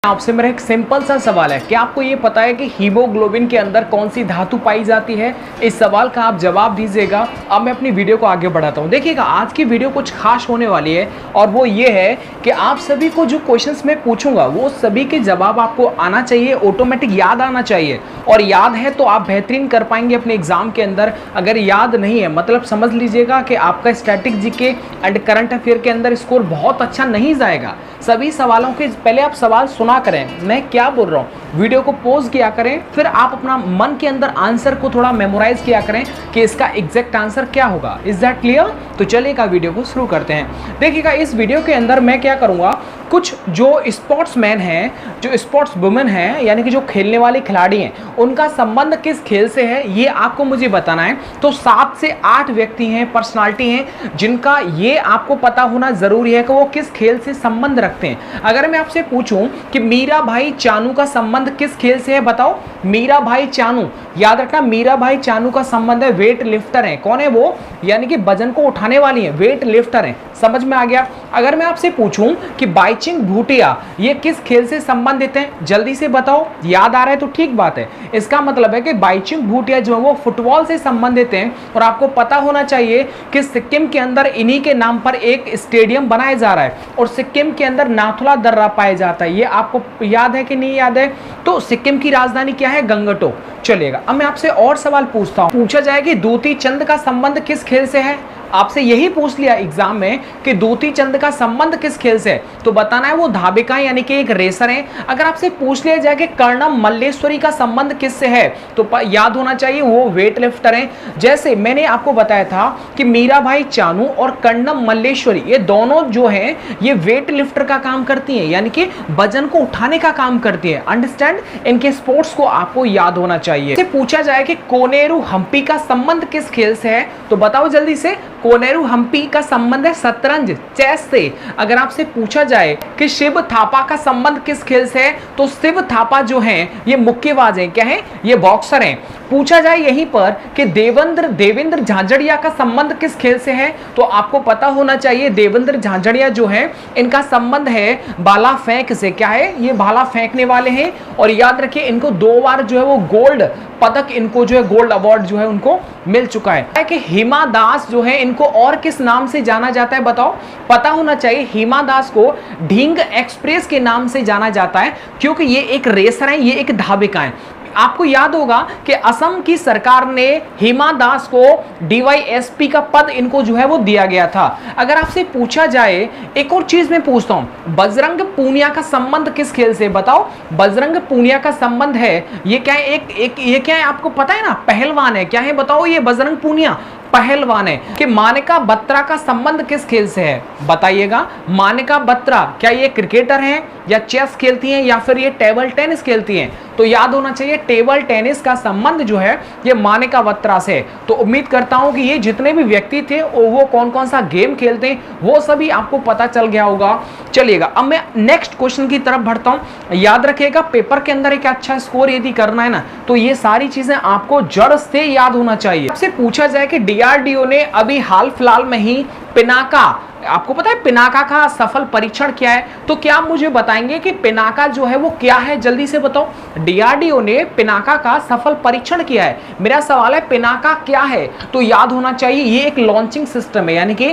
आपसे मेरा एक सिंपल सा सवाल है, क्या आपको ये पता है कि हीमोग्लोबिन के अंदर कौन सी धातु पाई जाती है? इस सवाल का आप जवाब दीजिएगा। अब मैं अपनी वीडियो को आगे बढ़ाता हूँ। देखिएगा, आज की वीडियो कुछ खास होने वाली है और वो ये है कि आप सभी को जो क्वेश्चंस मैं पूछूंगा वो सभी के जवाब आपको आना चाहिए, ऑटोमेटिक याद आना चाहिए। और याद है तो आप बेहतरीन कर पाएंगे अपने एग्जाम के अंदर। अगर याद नहीं है मतलब समझ लीजिएगा कि आपका static GK and current affair के अंदर स्कोर बहुत अच्छा नहीं जाएगा। सभी सवालों के पहले आप सवाल सुना करें, मैं क्या बोल रहा हूँ, वीडियो को पॉज किया करें, फिर आप अपना मन के अंदर आंसर को थोड़ा मेमोराइज किया करें कि इसका एग्जैक्ट आंसर क्या होगा। Is that clear? तो चलिएगा वीडियो को शुरू करते हैं। देखिएगा, इस वीडियो के अंदर मैं क्या करूँगा, कुछ जो स्पोर्ट्समैन हैं, जो स्पोर्ट्स वुमेन हैं, यानी कि जो खेलने वाले खिलाड़ी हैं, उनका संबंध किस खेल से है ये आपको मुझे बताना है। तो 7 से 8 व्यक्ति हैं, पर्सनालिटी हैं, जिनका ये आपको पता होना जरूरी है कि वो किस खेल से संबंध रखते हैं। अगर मैं आपसे पूछूं कि मीरा भाई चानू का संबंध किस खेल से है, बताओ। मीरा भाई चानू, याद रखना, मीरा भाई चानू का संबंध है, वेट लिफ्टर है। कौन है वो? यानी कि वजन को उठाने वाली है, वेट लिफ्टर है। समझ में आ गया? अगर मैं आपसे पूछूं कि बाईचुंग भूटिया ये किस खेल से संबंधित हैं, जल्दी से बताओ। याद आ रहा है तो ठीक बात है। इसका मतलब है कि बाईचुंग भूटिया जो है वो फुटबॉल से संबंधित हैं। और आपको पता होना चाहिए कि सिक्किम के अंदर इन्हीं के नाम पर एक स्टेडियम बनाया जा रहा है और सिक्किम के अंदर नाथुला दर्रा पाया जाता है। ये आपको याद है कि नहीं याद है? तो सिक्किम की राजधानी क्या है? गंगटोक। चलिएगा, अब मैं आपसे और सवाल पूछता हूं। पूछा जाए कि दूती चंद का संबंध किस खेल से है? आपसे यही पूछ लिया एग्जाम में कि दूती चंद का संबंध किस खेल से है, तो बताना है वो धाबिका यानी कि एक रेसर है। अगर आपसे पूछ लिया जाए कि कर्णम मल्लेश्वरी का संबंध किससे है, तो याद होना चाहिए वो वेट लिफ्टर हैं। जैसे मैंने आपको बताया था कि मीरा भाई चानू और कर्णम मल्लेश्वरी ये दोनों जो हैं ये वेट लिफ्टर का काम करती हैं, यानी कि वजन को उठाने का काम करती है। अंडरस्टैंड? इनके स्पोर्ट्स को आपको याद होना चाहिए। पूछा जाए कि कोनेरू हम्पी का संबंध किस खेल से है, तो बताओ जल्दी से। कोनेरू हम्पी का संबंध है शतरंज, चेस से। अगर आपसे पूछा जाए कि शिव थापा का संबंध किस खेल से है, तो शिव थापा जो हैं ये मुक्केबाज हैं। क्या है? ये बॉक्सर हैं। पूछा जाए यहीं पर कि देवेंद्र झांझड़िया का संबंध किस खेल से है, तो आपको पता होना चाहिए देवेंद्र झांझड़िया जो है इनका संबंध है भाला फेंक से। क्या है? ये भाला फेंकने वाले हैं। और याद रखिए इनको 2 बार जो है वो गोल्ड पदक, इनको जो है गोल्ड अवार्ड जो है उनको मिल चुका है। कि हिमा दास जो है इनको और किस नाम से जाना जाता है, बताओ। पता होना चाहिए हिमा दास को ढींग एक्सप्रेस के नाम से जाना जाता है, क्योंकि ये एक रेसर है, ये एक धाविका है। आपको याद होगा कि असम की सरकार ने हिमा दास को डीवाईएसपी का पद इनको जो है वो दिया गया था। अगर आपसे पूछा जाए, एक और चीज मैं पूछता हूं, बजरंग पूनिया का संबंध किस खेल से, बताओ। बजरंग पूनिया का संबंध है, ये क्या है? ये क्या है आपको पता है ना? पहलवान है। क्या है बताओ? ये बजरंग पूनिया पहलवान है। कि मानिका बत्रा का संबंध किस खेल से है, बताइएगा। मानिका बत्रा क्या ये क्रिकेटर हैं या चेस खेलती हैं या फिर ये टेबल टेनिस खेलती हैं? तो याद होना चाहिए टेबल टेनिस का संबंध जो है ये मानिका बत्रा से है। तो उम्मीद करता हूं कि ये जितने भी व्यक्ति थे वो कौन कौन सा गेम खेलते हैं वो सभी आपको पता चल गया होगा। चलिएगा, अब मैं नेक्स्ट क्वेश्चन की तरफ बढ़ता हूं। याद रखिएगा, पेपर के अंदर एक अच्छा स्कोर यदि करना है ना, तो ये सारी चीजें आपको जड़ से याद होना चाहिए। आपसे पूछा जाए कि डीआरडीओ ने अभी हाल फिलहाल में ही पिनाका, आपको पता है पिनाका का सफल परीक्षण क्या है, तो क्या आप मुझे बताएंगे कि पिनाका जो है वो क्या है, जल्दी से बताओ। डीआरडीओ ने पिनाका का सफल परीक्षण किया है। मेरा सवाल है पिनाका क्या है, तो याद होना चाहिए ये एक लॉन्चिंग सिस्टम है, यानी कि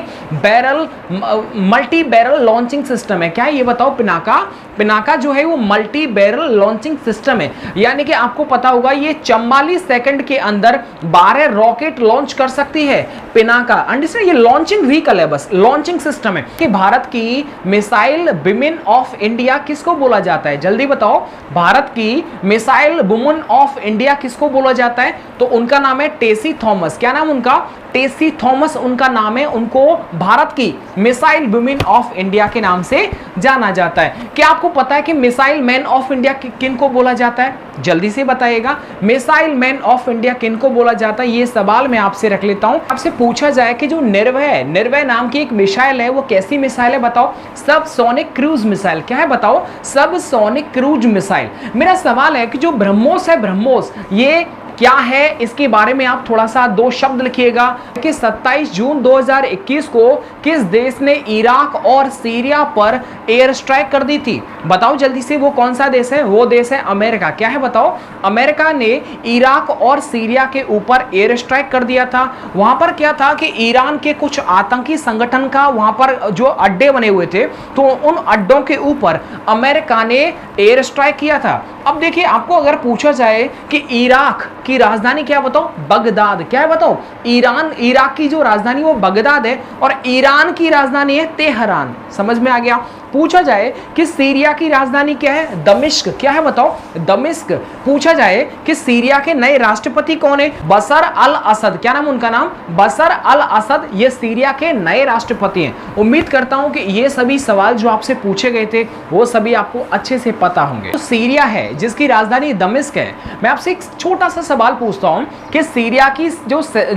मल्टी बैरल लॉन्चिंग सिस्टम है। क्या है ये बताओ? पिनाका जो है वो मल्टी बैरल लॉन्चिंग सिस्टम है, यानी कि आपको पता होगा ये 44 सेकंड के अंदर 12 रॉकेट लॉन्च कर सकती है पिनाका। अंडरस्टैंड? ये लॉन्चिंग व्हीकल है, बस लॉन्चिंग सिस्टम है। कि भारत की मिसाइल वुमेन ऑफ इंडिया किसको बोला जाता है, जल्दी बताओ। भारत की मिसाइल वुमेन ऑफ इंडिया किसको बोला जाता है, तो उनका नाम है टेसी थॉमस। क्या नाम उनका? टेसी थॉमस उनका नाम है। उनको भारत की मिसाइल वुमेन ऑफ इंडिया के नाम से जाना जाता है। क्या आपको पता है कि मिसाइल मैन ऑफ इंडिया किनको बोला जाता है, जल्दी से बताइएगा। मिसाइल मैन ऑफ इंडिया किनको बोला जाता है, ये सवाल मैं आपसे रख लेता हूं। आपसे पूछा जाए कि जो निर्भय नाम की एक मिसाइल है वो कैसी मिसाइल है, बताओ। सब सोनिक क्रूज मिसाइल। क्या है बताओ? सब सोनिक क्रूज मिसाइल। मेरा सवाल है कि जो ब्रह्मोस है, ब्रह्मोस ये क्या है, इसके बारे में आप थोड़ा सा 2 शब्द लिखिएगा कि 27 जून 2021 को किस देश ने इराक और सीरिया पर एयर स्ट्राइक कर दी थी? बताओ जल्दी से, वो कौन सा देश है? वो देश है अमेरिका। क्या है बताओ? अमेरिका ने इराक और सीरिया के ऊपर एयर स्ट्राइक कर दिया था। वहां पर क्या था कि ईरान के कुछ आतंकी संगठन का वहां पर जो अड्डे बने हुए थे, तो उन अड्डों के ऊपर अमेरिका ने एयर स्ट्राइक किया था। अब देखिए, आपको अगर पूछा जाए कि इराक की राजधानी क्या, बताओ? बगदाद। क्या है बताओ? इराक की जो राजधानी वो बगदाद है और ईरान की राजधानी है तेहरान। समझ में आ गया? पूछा जाए कि सीरिया की राजधानी क्या है? दमिश्क। क्या है बताओ? दमिश्क। पूछा जाए कि सीरिया के नए राष्ट्रपति कौन है? बशर अल असद। क्या नाम उनका? नाम बशर अल असद। ये सीरिया के नए राष्ट्रपति हैं। उम्मीद करता हूं कि ये सभी सवाल जो आपसे पूछे गए थे वो सभी आपको अच्छे से पता होंगे। तो सीरिया है जिसकी राजधानी दमिश्क है। मैं आपसे एक छोटा सा सवाल पूछता हूं कि सीरिया की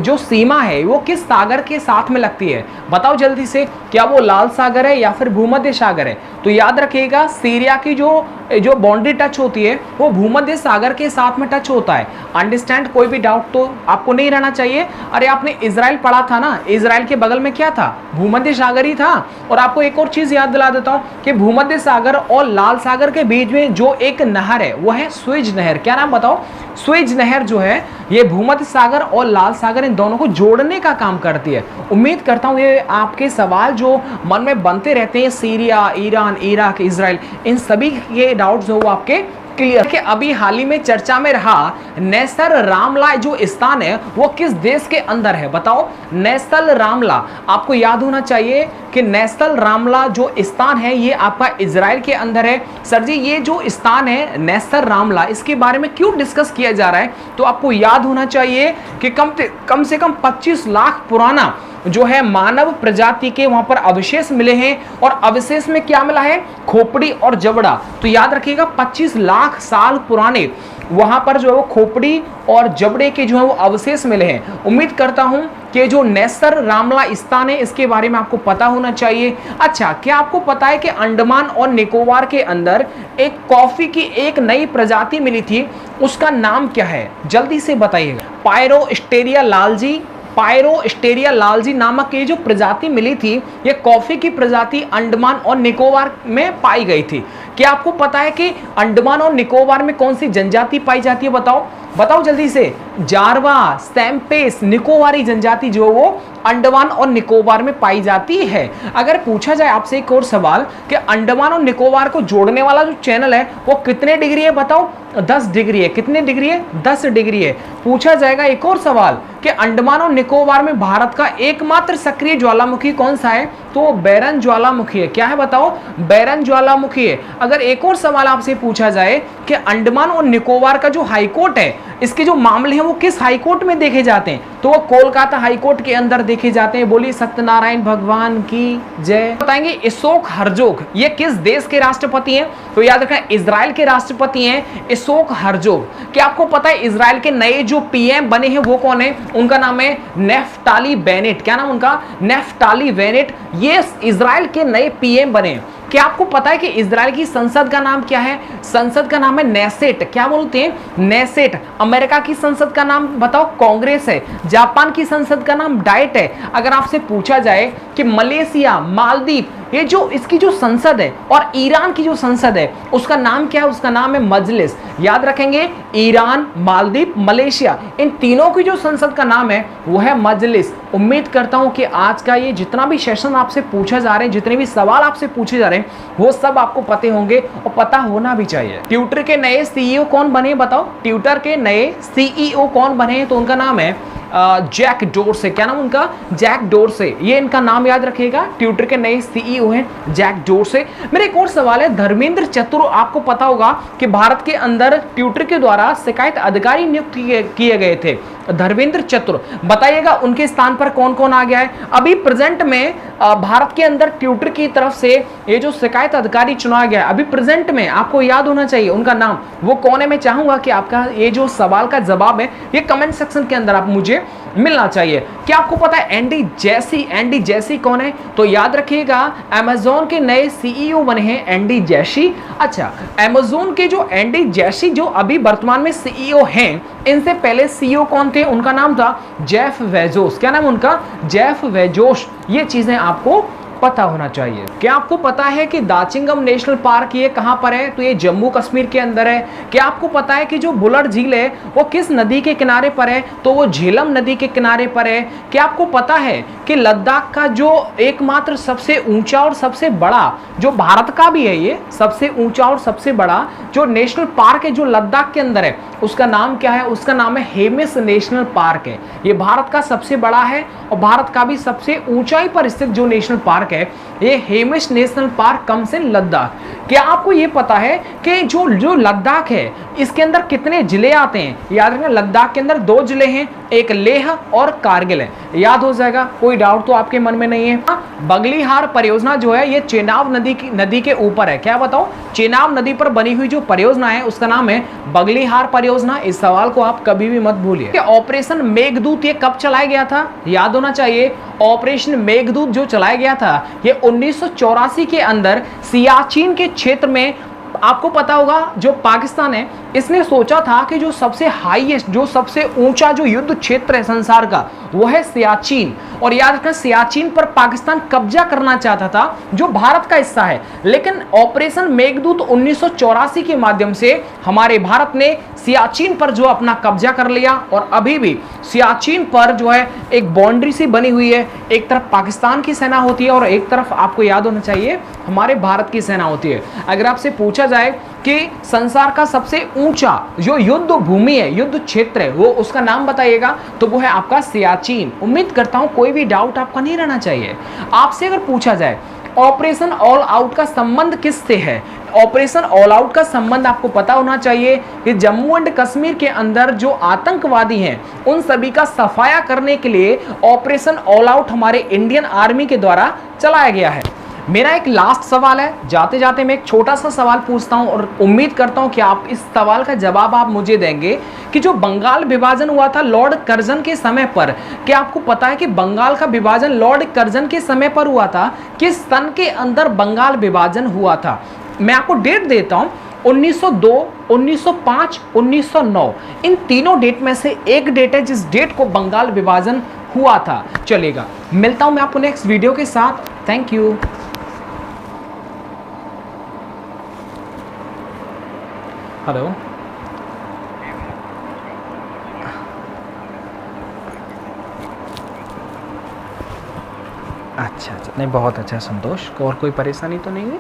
जो सीमा है वो किस सागर के साथ में लगती है? बताओ जल्दी से, क्या वो लाल सागर है या फिर भूमध्य सागर है? तो याद रखिएगा, सीरिया की जो बाउंड्री टच होती है वो भूमध्य सागर के साथ में टच होता है। अंडरस्टैंड? कोई भी डाउट तो आपको नहीं रहना चाहिए। अरे आपने इजराइल पढ़ा था ना, इजराइल के बगल में क्या था? भूमध्य सागर ही था। और आपको एक और चीज याद दिला देता हूं कि भूमध्य सागर और लाल सागर के बीच में जो एक नहर है वो है स्वेज नहर। क्या नाम बताओ? स्वेज नहर जो है ये भूमध्य सागर और लाल सागर इन दोनों को जोड़ने का काम करती है। उम्मीद करता हूं ये आपके सवाल जो मन में बनते रहते हैं, सीरिया, ईरान, इराक, इजराइल, इन सभी के डाउट्स जो वो आपके क्लियर। कि अभी हाल ही में चर्चा में रहा नेस्तर रामला जो स्थान है वो किस देश के अंदर है? बताओ। नेस्तर रामला, आपको याद होना चाहिए कि नेस्तर रामला जो स्थान है ये आपका इजराइल के अंदर है। सर जी ये जो स्थान है नेस्तर रामला, इसके बारे में क्यों डिस्कस किया जा रहा है? तो आपको याद होना चाहिए कि कम से कम 25 लाख पुराना जो है मानव प्रजाति के वहां पर अवशेष मिले हैं। और अवशेष में क्या मिला है? खोपड़ी और जबड़ा। तो याद रखिएगा 25 लाख साल पुराने वहां पर जो है वो खोपड़ी और जबड़े के जो है वो अवशेष मिले हैं। उम्मीद करता हूं कि जो नेस्तर रामला स्थान है इसके बारे में आपको पता होना चाहिए। अच्छा, क्या आपको पता है कि अंडमान और निकोबार के अंदर एक कॉफी की एक नई प्रजाति मिली थी, उसका नाम क्या है? जल्दी से बताइएगा। पायरोस्टेरिया लालजी। पायरोस्टेरिया लालजी नामक ये जो प्रजाति मिली थी, ये कॉफी की प्रजाति अंडमान और निकोबार में पाई गई थी। क्या आपको पता है कि अंडमान और निकोबार में कौन सी जनजाति पाई जाती है? बताओ बताओ जल्दी से। जारवा, सैम्पेस, निकोबारी जनजाति जो वो अंडमान और निकोबार में पाई जाती है। अगर पूछा जाए आपसे एक और सवाल कि अंडमान और निकोबार को जोड़ने वाला जो चैनल है वो कितने डिग्री है? बताओ। 10 डिग्री है। कितने डिग्री है? 10 डिग्री है। पूछा जाएगा एक और सवाल कि अंडमान और निकोबार में भारत का एकमात्र सक्रिय ज्वालामुखी कौन सा है? तो बैरन ज्वालामुखी है। क्या है बताओ? बैरन ज्वालामुखी है। अगर एक और सवाल आपसे पूछा जाए कि अंडमान और निकोबार का जो हाईकोर्ट है, इसके जो मामले हैं वो किस हाईकोर्ट में देखे जाते हैं? तो वो कोलकाता हाईकोर्ट के अंदर देखे जाते हैं। बोलिए सत्यनारायण भगवान की जय। बताएंगे इसोक हर्जोग ये किस देश के राष्ट्रपति हैं? तो याद रखना इजराइल के राष्ट्रपति हैं इसोक हर्जोग। क्या आपको पता है इजराइल के नए जो पीएम बने हैं वो कौन है? उनका नाम है नेफ्ताली बेनेट। क्या नाम उनका? Naftali Bennett. ये इजराइल के नए पीएम बने। क्या आपको पता है कि इजराइल की संसद का नाम क्या है? संसद का नाम है नेसेट। क्या बोलते हैं? नेसेट। अमेरिका की संसद का नाम बताओ? कांग्रेस है। जापान की संसद का नाम डाइट है। अगर आपसे पूछा जाए कि मलेशिया, मालदीव, ये जो इसकी जो संसद है और ईरान की जो संसद है उसका नाम क्या है? उसका नाम है मजलिस। याद रखेंगे, ईरान, मालदीव, मलेशिया, इन तीनों की जो संसद का नाम है वो है मजलिस। उम्मीद करता हूं कि आज का ये जितना भी सेशन आपसे पूछा जा रहे हैं, जितने भी सवाल आपसे पूछे जा रहे हैं वो सब आपको पते होंगे और पता होना भी चाहिए। ट्विटर के नए सीईओ कौन बने? बताओ। ट्विटर के नए सीईओ कौन बने? तो उनका नाम है जैक डोर्से। क्या नाम उनका? जैक डोर्से। ये इनका नाम याद रखिएगा। ट्विटर के नए सीईओ हैं जैक डोर्से। मेरा एक और सवाल है, धर्मेंद्र चतुर, आपको पता होगा कि भारत के अंदर ट्विटर के द्वारा शिकायत अधिकारी नियुक्त किए गए थे। धर्मेंद्र चतुर, बताइएगा उनके स्थान पर कौन कौन आ गया है? अभी प्रेजेंट में भारत के अंदर ट्विटर की तरफ से ये जो शिकायत अधिकारी चुना गया है, अभी प्रेजेंट में आपको याद होना चाहिए उनका नाम, वो कौन है? मैं चाहूंगा कि आपका ये जो सवाल का जवाब है ये कमेंट सेक्शन के अंदर आप मुझे मिलना चाहिए। क्या आपको पता है एंडी जैसी? एंडी जैसी कौन है? तो याद रखिएगा अमेज़न के नए सीईओ बने हैं एंडी जैसी। अच्छा, अमेज़न के जो एंडी जैसी जो अभी वर्तमान में सीईओ हैं, इनसे पहले सीईओ कौन थे? थे उनका नाम था जेफ वेजोस। क्या नाम उनका? Jeff Bezos. ये चीजें आपको पता होना चाहिए। क्या आपको पता है कि दाचिंगम नेशनल पार्क ये कहां पर है? तो ये जम्मू कश्मीर के अंदर है। क्या आपको पता है कि जो बुलर झील है वो किस नदी के किनारे पर है? तो वो झेलम नदी के किनारे पर है। क्या आपको पता है कि लद्दाख का जो एकमात्र सबसे ऊंचा और सबसे बड़ा, जो भारत का भी है, ये सबसे ऊंचा और सबसे बड़ा जो नेशनल पार्क है जो लद्दाख के अंदर है, उसका नाम क्या है? उसका नाम है हेमिस नेशनल पार्क है। ये भारत का सबसे बड़ा है और भारत का भी सबसे ऊंचाई पर स्थित जो नेशनल पार्क है ये Hemis national park comes in Ladakh. क्या आपको ये पता है कि जो लद्दाख है इसके अंदर कितने जिले आते हैं? याद रखना, लद्दाख के अंदर 2 जिले हैं, एक लेह और कारगिल है। याद हो जाएगा, कोई डाउट तो आपके मन में नहीं है। बगलीहार परियोजना जो है ये चेनाब नदी के ऊपर है। क्या बताओ? चेनाब नदी पर बनी हुई जो परियोजना है उसका नाम है बगलीहार परियोजना। इस सवाल को आप कभी भी मत भूलिए। ऑपरेशन मेघदूत ये कब चलाया गया था? याद होना चाहिए, ऑपरेशन मेघदूत जो चलाया गया था ये 1984 के अंदर सियाचिन के क्षेत्र में। आपको पता होगा जो पाकिस्तान है इसने सोचा था कि जो सबसे हाईएस्ट, जो सबसे ऊंचा जो युद्ध क्षेत्र है संसार का वो है सियाचिन। और याद रखना, सियाचिन पर पाकिस्तान कब्जा करना चाहता था जो भारत का हिस्सा है। लेकिन ऑपरेशन मेघदूत 1984 के माध्यम से हमारे भारत ने सियाचिन पर जो अपना कब्जा कर लिया और अभी भी सियाचिन पर जो है एक बाउंड्री सी बनी हुई है। एक तरफ पाकिस्तान की सेना होती है और एक तरफ आपको याद होना चाहिए हमारे भारत की सेना होती है। अगर आपसे पूछा जाए कि संसार का सबसे ऊंचा जो युद्ध भूमि है, युद्ध क्षेत्र है, वो उसका नाम बताइएगा, तो वो है आपका सियाचिन। उम्मीद करता हूं कोई भी डाउट आपका नहीं रहना चाहिए। आपसे अगर पूछा जाए ऑपरेशन ऑल आउट का संबंध किससे है? ऑपरेशन ऑल आउट का संबंध आपको पता होना चाहिए कि जम्मू एंड कश्मीर के अंदर जो आतंकवादी हैं उन सभी का सफाया करने के लिए ऑपरेशन ऑल आउट हमारे इंडियन आर्मी के द्वारा चलाया गया है। मेरा एक लास्ट सवाल है, जाते जाते मैं एक छोटा सा सवाल पूछता हूं और उम्मीद करता हूं कि आप इस सवाल का जवाब आप मुझे देंगे कि जो बंगाल विभाजन हुआ था लॉर्ड कर्जन के समय पर, क्या आपको पता है कि बंगाल का विभाजन लॉर्ड कर्जन के समय पर हुआ था? किस सन के अंदर बंगाल विभाजन हुआ था? मैं आपको डेट देता हूं, 1902, 1905, 1909। इन तीनों डेट में से एक डेट है जिस डेट को बंगाल विभाजन हुआ था। चलेगा, मिलता हूं मैं आपको नेक्स्ट वीडियो के साथ। Thank you. हेलो, अच्छा, नहीं बहुत अच्छा संतोष। और कोई परेशानी तो नहीं है?